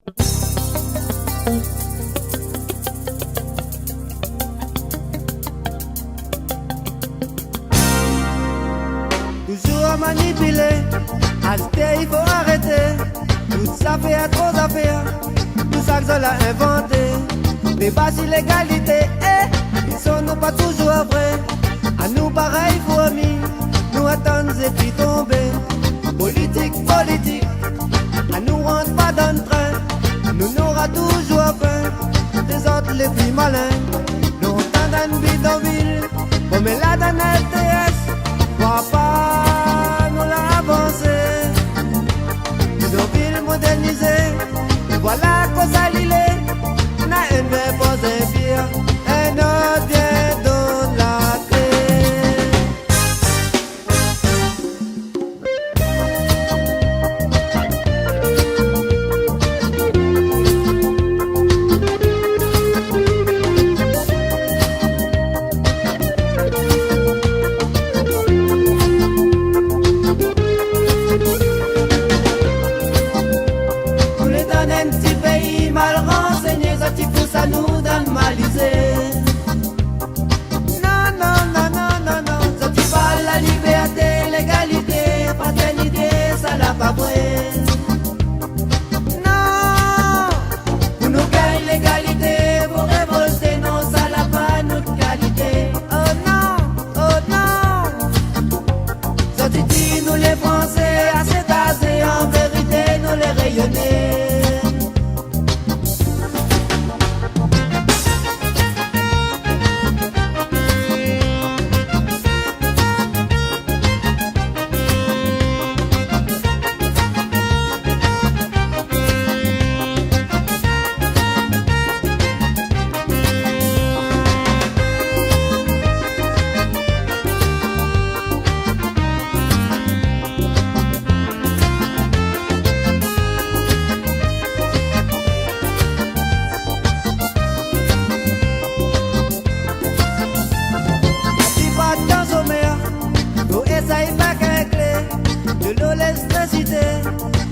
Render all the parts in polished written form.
Toujours manipulé, agité, il faut arrêter. Tout ça fait trop affaires, tout ça que ça l'a inventé. Débat sur l'égalité, ils sont non pas toujours vrais. À nous pareil, fourmis, nous attendons et puis tomber. Politique, politique, à nous rentre pas dans le train. Nous n'aura toujours faim, des autres les plus malins. Longtemps dans le bidonville, comme là dans LTS. Crois pas, nous l'a avancé. Bidonville modernisé, voilà qu'on s'allie. N'a un verre pour un pire, un autre vient dans la clé. Nous les donne un petit pays mal renseigné, ça t'y pousse à nous d'animaliser. Non, non, non, non, non, non, ça t'y parle la liberté, l'égalité, fraternité, ça l'a pas vrai. Non, pour nous gagner l'égalité, pour révolter, non, ça l'a pas notre qualité. Oh non, ça t'y dit nous les Français, assez tasés, en vérité, nous les rayonnés.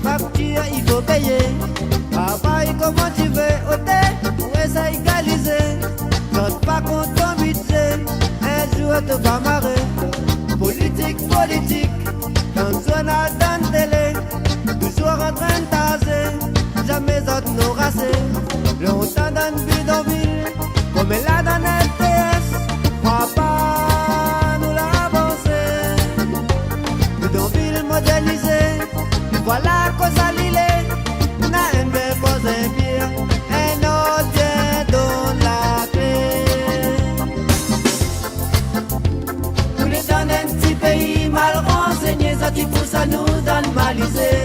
Facture, il faut payer. Travail, comment tu veux ôter pour ça égaliser. Note pas contre ton budget, un jour te va marrer. Politique, politique, dans journal, dans télé, toujours en train de taser, jamais autres nous raser. Longtemps dans le bidonville, comme là dans LTS, crois pas, nous l'a avancé. Bidonville modernisé, voilà qu'on s'allie, n'a un verre pour un pire, un autre vient dans la clé. Nous les donne un petit pays mal renseigné, ça t'y pousse à nous d'animaliser.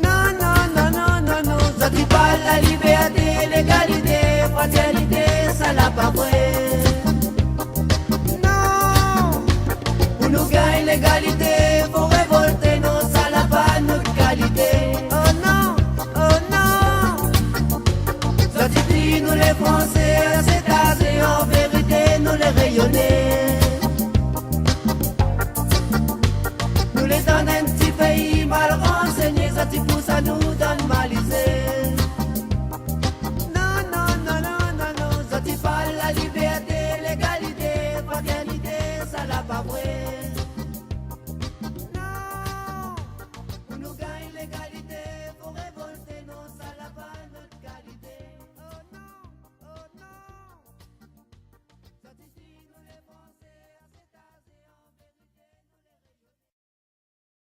Non, non, non, non, non, non, ça t'y parle la liberté, l'égalité, fraternité, ça l'a pas vrai. Non, pour nous gagner l'égalité.